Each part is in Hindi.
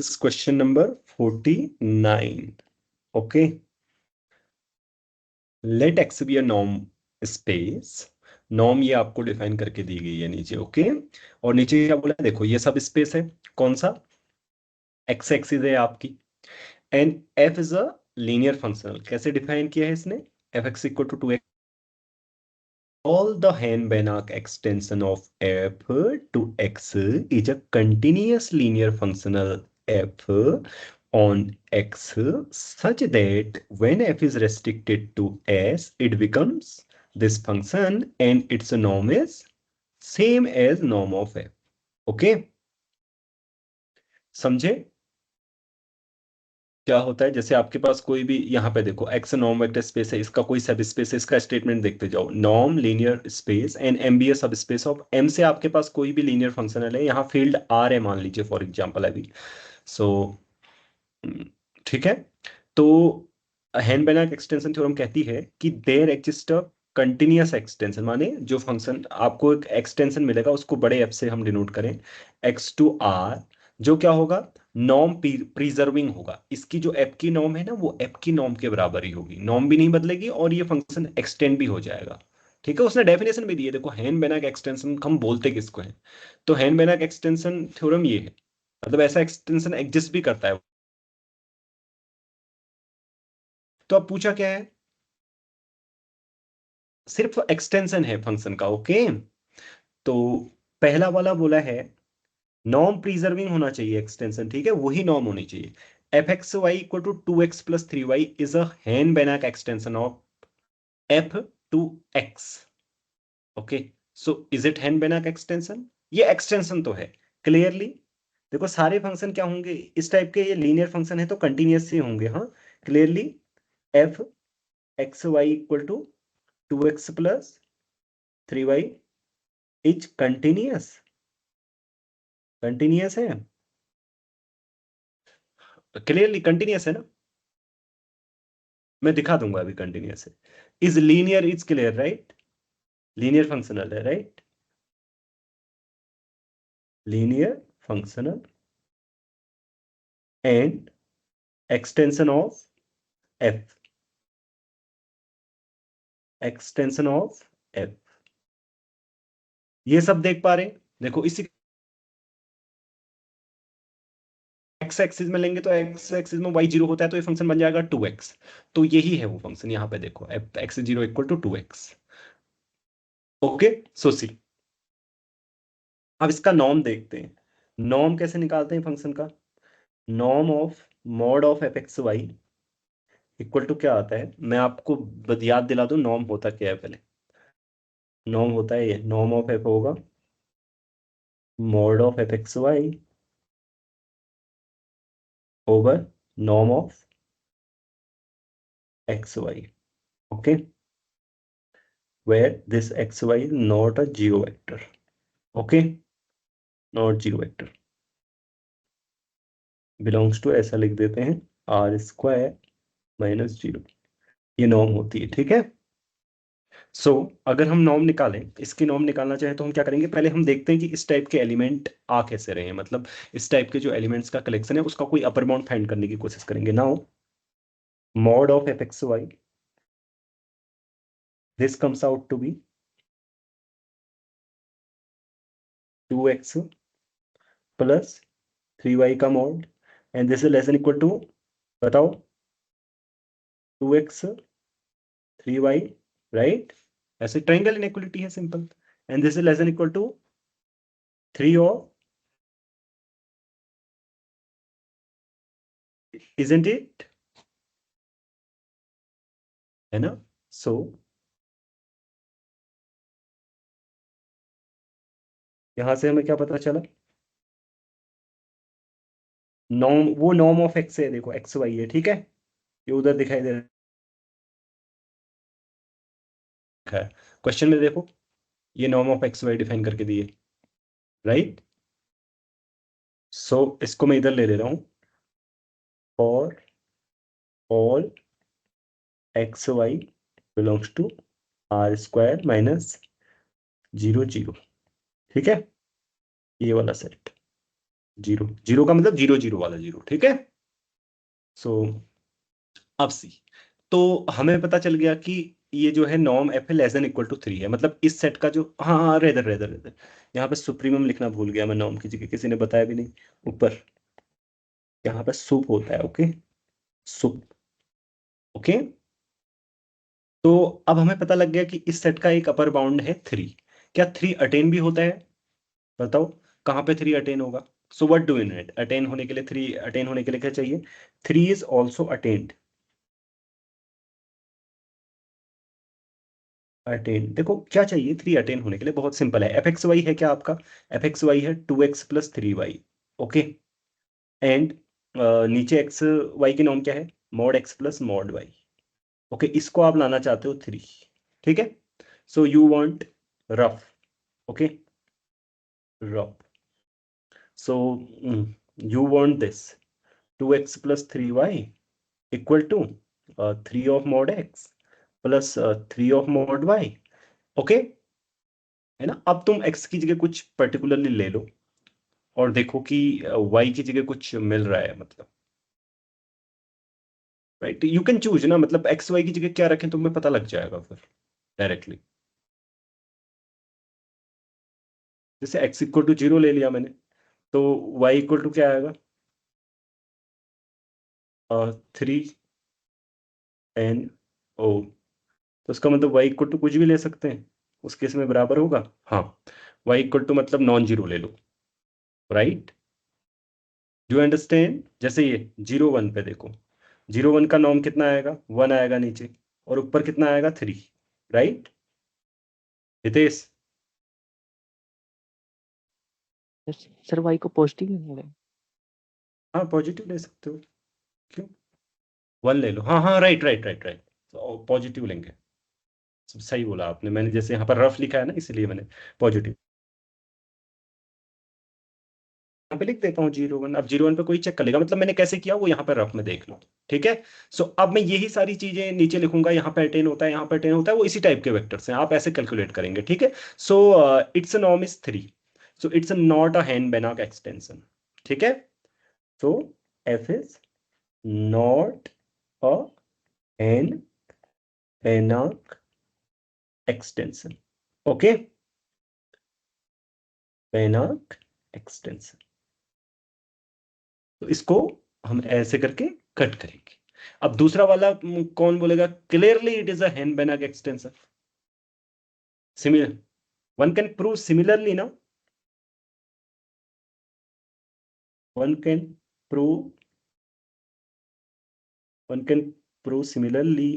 This is question number 49. Okay. Let X be a norm space. Norm ये आपको डिफाइन करके दी गई है नीचे. ओके. और नीचे क्या बोला है, देखो ये सब स्पेस है. कौन सा? एक्स एक्सिस है आपकी. And F is a linear functional. कैसे डिफाइन किया है इसने? F X equal to 2x. All the Hahn-Banach extension of f to x is a continuous linear functional f on x such that when f is restricted to s, it becomes this function and its norm is same as norm of f. Okay? समझे? क्या होता है, जैसे आपके पास कोई भी, यहाँ पे देखो एक्स नॉर्म वेक्टर स्पेस है, इसका कोई सब स्पेस है, इसका स्टेटमेंट देखते जाओ. Norm linear space and M be a subspace of M से आपके पास कोई भी लीनियर फंक्शनल है. यहाँ फील्ड आर है मान लीजिए फॉर एग्जांपल अभी. सो ठीक है. तो हेन-बेनाक एक्सटेंशन थ्योरम कहती है कि there exist a continuous extension, माने जो फंक्शन आपको एक एक्सटेंशन मिलेगा उसको बड़े एफ से हम डिनोट करें, एक्स टू आर, जो क्या होगा, नॉर्म प्रिजर्विंग होगा. इसकी जो एफ की नॉर्म है ना, वो एफ की नॉर्म के बराबर ही होगी. नॉर्म भी नहीं बदलेगी और ये फंक्शन एक्सटेंड भी हो जाएगा. ठीक है. उसने डेफिनेशन भी दी है. देखो हेन-बेनाक एक्सटेंशन हम बोलते किसको है, तो हेन-बेनाक एक्सटेंशन थ्योरम ये है, मतलब ऐसा एक्सटेंशन एग्जिस्ट भी करता है. तो अब पूछा क्या है, सिर्फ एक्सटेंशन है फंक्शन का. ओके. तो पहला वाला बोला है नॉर्म प्रिजर्विंग होना चाहिए एक्सटेंशन. ठीक है, वही नॉर्म होनी चाहिए. F x Y equal to 2x plus 3y is a Hahn Banach extension of F to X. Okay. So is it Hahn Banach extension? ये एक्सटेंशन तो है क्लियरली. देखो सारे फंक्शन क्या होंगे इस टाइप के, ये लीनियर फंक्शन है तो कंटिन्यूस ही होंगे. हाँ, clearly F x Y equal to 2x plus 3y is continuous. Continuous है, क्लियरली कंटिन्यूअस है ना. मैं दिखा दूंगा अभी. कंटिन्यूअस है. Is linear is clear, right. Linear functional है, right. Linear functional and extension of F. Extension of F. ये सब देख पा रहे हैं. देखो इसी एक्स एक्सिस में लेंगे तो एक्स एक्सिस में वाई जीरो होता है तो ये फंक्शन बन जाएगा 2x. तो यही है वो फंक्शन. यहाँ पे देखो F X zero equal to 2x. Okay. So see, अब इसका नॉर्म देखते हैं. नॉर्म कैसे निकालते हैं फंक्शन का? Norm of mod of F x Y equal to क्या आता है, मैं आपको याद दिला दूं नॉर्म होता क्या है पहले. नॉर्म होता है ये, नॉर्म ऑफ एफ होगा mod of F x Y over norm of X Y. Okay. Where this X Y is not a zero vector. Okay. Not zero vector. Belongs to, ऐसा लिख देते हैं, आर स्क्वायर माइनस जीरो. ये नॉर्म होती है. ठीक है. सो अगर हम नॉर्म निकालें, इसकी नॉर्म निकालना चाहे तो हम क्या करेंगे, पहले हम देखते हैं कि इस टाइप के एलिमेंट आ कैसे रहे हैं, मतलब इस टाइप के जो एलिमेंट्स का कलेक्शन है उसका कोई अपर बाउंड फाइंड करने की कोशिश करेंगे. Now mod of fxy, this comes out to be 2x plus 3y का mod and this is less than equal to, बताओ, 2x 3y, right. ऐसे ट्रायंगल इनइक्वालिटी है simple. And this is less than equal to 3 और, isn't it, है ना. सो यहां से हमें क्या पता चला, नॉर्म, वो नॉर्म ऑफ एक्स है, देखो एक्स वाई है. ठीक है, ये उधर दिखाई दे रखा है क्वेश्चन में. देखो ये norm of X Y define करके दिए, राइट. सो इसको मैं इधर ले रहा हूं, for all x y belongs to R square minus zero zero. ठीक है, ये वाला सेट. जीरो, जीरो का मतलब जीरो जीरो वाला जीरो, ठीक है। सो अब सी, तो हमें पता चल गया कि ये जो है नॉर्म एफ है less than equal to three है, मतलब इस सेट का जो, हाँ हाँ, रेदर रेदर रेदर, यहाँ पे सुप्रीमम लिखना भूल गया मैं, नॉर्म की जगह किसी ने बताया भी नहीं ऊपर, यहाँ पे सुप होता है, ओके, सुप, ओके। तो अब हमें पता लग गया कि इस सेट का एक अपर बाउंड है थ्री। क्या थ्री अटेन भी होता है? बताओ, कहाँ पे थ्री अटेन होगा? So what do you need attain होने के लिए? थ्री अटेन होने के लिए क्या चाहिए? Three is also attend. Attain, देखो क्या चाहिए थ्री अटेन होने के लिए, बहुत सिंपल है। एफ एक्स वाई है क्या आपका? एफ एक्स वाई है two x plus three y, okay. And नीचे एक्स वाई की नॉर्म क्या है? Mod x plus mod y, okay. इसको आप लाना चाहते हो थ्री, ठीक है। So you want rough, okay, rough. So you want this 2x plus 3y equal to 3 of mod x plus 3 of mod y, okay, है ना। अब तुम x की जगह कुछ पर्टिकुलरली ले लो और देखो कि y की जगह कुछ मिल रहा है, मतलब राइट, यू कैन चूज ना, मतलब x y की जगह क्या रखें तुम्हें पता लग जाएगा फिर डायरेक्टली। जैसे x इक्वल टू जीरो ले लिया मैंने, तो y इक्वल टू क्या आएगा? थ्री एन ओ, तो उसका मतलब y इक्वल टू कुछ भी ले सकते हैं, उस केस में बराबर होगा। हाँ, y इक्वल टू मतलब नॉन जीरो ले लो, राइट, डू अंडरस्टैंड। जैसे ये जीरो वन पे देखो, जीरो वन का नॉर्म कितना आएगा? वन आएगा नीचे, और ऊपर कितना आएगा? Three, right Hitesh? Sir y को पॉजिटिव नहीं है। हाँ पॉजिटिव ले सकते हो, क्यों? वन ले लो, हाँ हाँ, right right right right, positive लेंगे। सही बोला आपने, मैंने जैसे यहाँ पर रफ लिखा है ना, इसलिए मैंने पॉजिटिव यहाँ पे लिख देता हूँ जीरो वन। अब जीरो वन पे कोई चेक कर लेगा, मतलब मैंने कैसे किया वो यहाँ पे रफ में देख लो, ठीक है। सो अब मैं यही सारी चीजें नीचे लिखूंगा, यहाँ पे अटेन होता है, यहाँ पे अटेन होता है, वो इसी टाइप के वेक्टर्स हैं, आप ऐसे कैलकुलेट करेंगे, ठीक है। So it's norm is three, so it's not a Hahn Banach extension, ठीक है। So F is not a Hahn Banach extension, okay, Banach extension. तो इसको हम ऐसे करके कट करेंगे। अब दूसरा वाला कौन बोलेगा clearly it is a Hahn Banach extension? Similar, one can prove similarly ना, one can prove, one can prove similarly,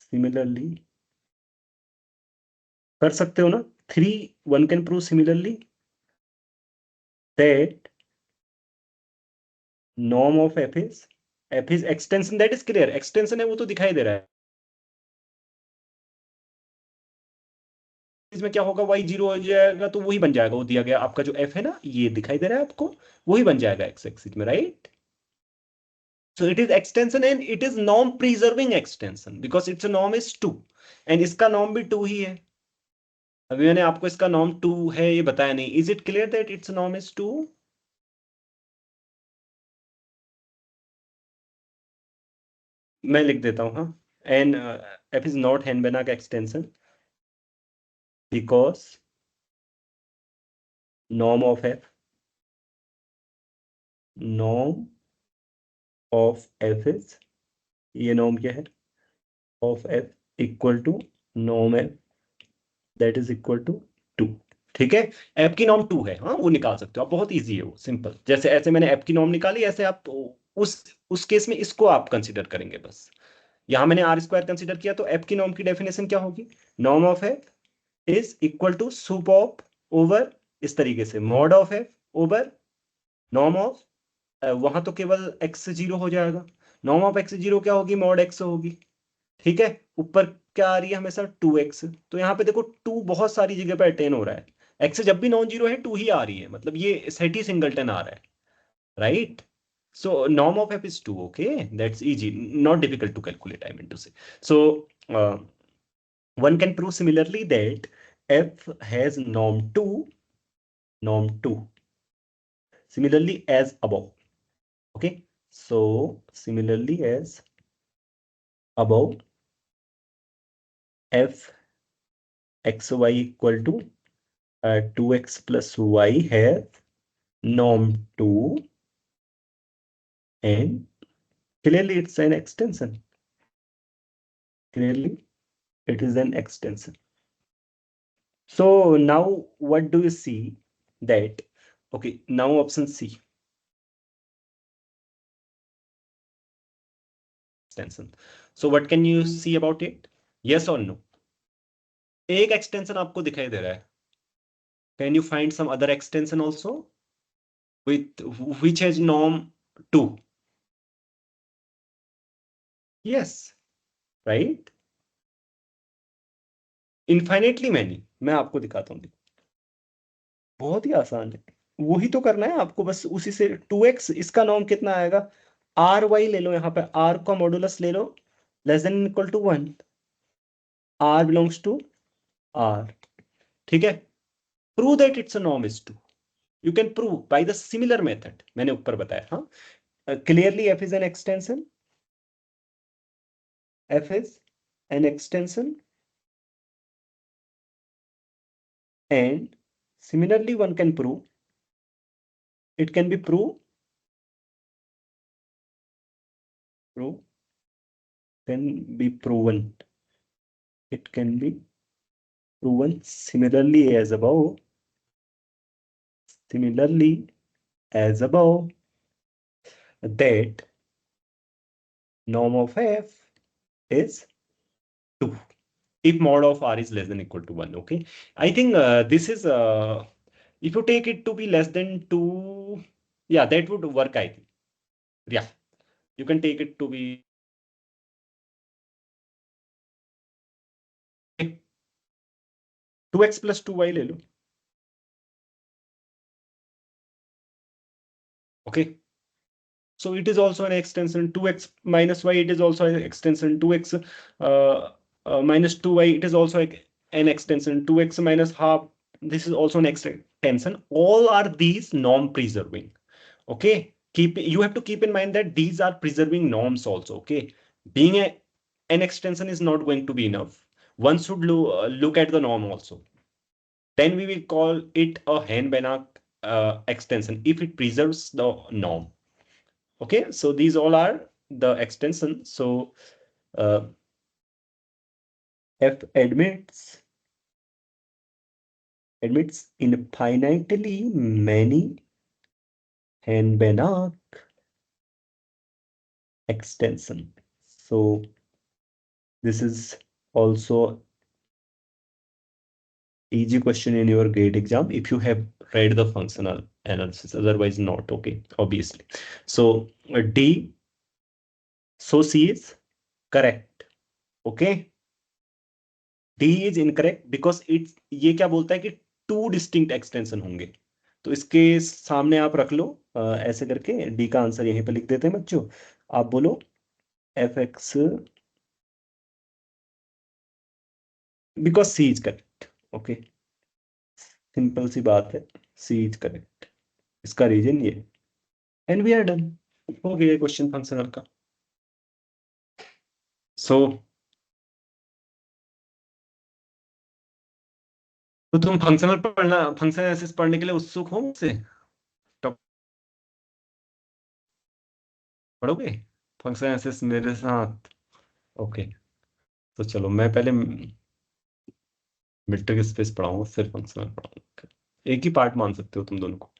similarly कर सकते हो ना। Three, one can prove similarly that norm of F is extension, that is clear, extension है वो तो दिखाई दे रहा है। इसमें क्या होगा, वाई जीरो हो जाएगा तो वही बन जाएगा, वो दिया गया आपका जो एफ है ना, ये दिखाई दे रहा है आपको, वही बन जाएगा एक्स एक्सिस में, right. So it is extension and it is norm preserving extension because its norm is 2 and इसका norm भी 2 ही है। अभी मैंने आपको इसका norm 2 है ये बताया नहीं। Is it clear that its norm is 2? मैं लिख देता हूँ, हाँ। And f is not Henbanach extension because norm of f, norm of f is, ये norm क्या है? Of f equal to norm f that is equal to 2, ठीक है। ऐप की नॉर्म 2 है, हाँ वो निकाल सकते हो आप, बहुत इजी है वो, सिंपल। जैसे ऐसे मैंने ऐप की नॉर्म निकाली, ऐसे आप उस केस में इसको आप कंसीडर करेंगे बस। यहां मैंने आर स्क्वायर कंसीडर किया, तो ऐप की नॉर्म की डेफिनेशन क्या होगी? Norm of F is equal to sup of over, इस तरीके से mod of f over norm of, वहां तो केवल एक्स जीरो हो जाएगा, नॉर्म ऑफ एक्स जीरो क्या होगी? मॉड एक्स होगी, ठीक है। ऊपर क्या आ रही है हमेशा? टू एक्स, तो यहाँ पे देखो टू बहुत सारी जगह पे अटेन हो रहा है, एक्स जब भी नॉन जीरो है टू ही आ रही है, मतलब ये सेट ही सिंगलटन आ रहा है, right. So norm of F is two, okay, that's easy, not difficult to calculate, I mean to say. So one can prove similarly that f has norm 2 norm 2. Similarly as above. Okay, so similarly as above, f x y equal to 2x plus y has norm 2, and clearly it's an extension. Clearly it is an extension. So now what do you see that, okay, now option C, extension. So what can you see about it? Yes or no? एक extension आपको दिखाई दे रहा है. Can you find some other extension also with which has norm 2? Yes, right? Infinitely many. मैं आपको दिखाता हूँ. बहुत ही आसान है, वही तो करना है आपको, बस उसी से 2x, इसका नॉर्म कितना आएगा, आर वाई ले लो, यहाँ पे आर का मॉडुलस ले लो, less than equal to 1, R belongs to R. ठीक है, prove that it's a norm is 2. You can prove by the similar method, मैंने ऊपर बताया. हाँ, clearly F is an extension, F is an extension, and similarly one can prove, it can be prove can be proven, it can be proven similarly as above, that norm of f is 2 if mod of r is less than equal to 1. Okay, I think this is if you take it to be less than 2, yeah, that would work, I think. Yeah, you can take it to be 2x plus 2y ले लो. Okay, so it is also an extension. 2x minus y, it is also an extension. 2x minus 2y, it is also an extension. 2x minus half, this is also an extension. All are these norm preserving. Okay, you have to keep in mind that these are preserving norms also. Okay, being an extension is not going to be enough. One should look at the norm also. Then we will call it a Hein-Banach extension if it preserves the norm. Okay, so these all are the extensions. So f admits infinitely many Hein-Banach extension. So this is also easy question in your GATE exam if you have read the functional analysis, otherwise not. Okay, obviously. So D, so C is correct. Okay, D is incorrect because it's, ये क्या बोलता है कि 2 डिस्टिंक्ट एक्सटेंशन होंगे. तो इसके सामने आप रख लो ऐसे करके, D का आंसर यहीं पे लिख देते हैं बच्चों. आप बोलो fx because C is correct. Okay, simple सी बात है, C इज करेक्ट. इसका रीजन ये, एंड वी आर डन. हो गया क्वेश्चन फंक्शनल का. सो तो तुम फंक्शनल एनालिसिस पढ़ने के लिए उत्सुक हो मुझसे? पढ़ोगे फंक्शन एनालिसिस मेरे साथ? ओके, तो चलो मैं पहले मीट्रिक स्पेस पढ़ाऊंगा, फिर फंक्शनल पढ़ाऊंगा. एक ही पार्ट मान सकते हो तुम दोनों को.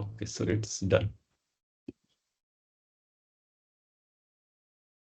Okay, so it's done.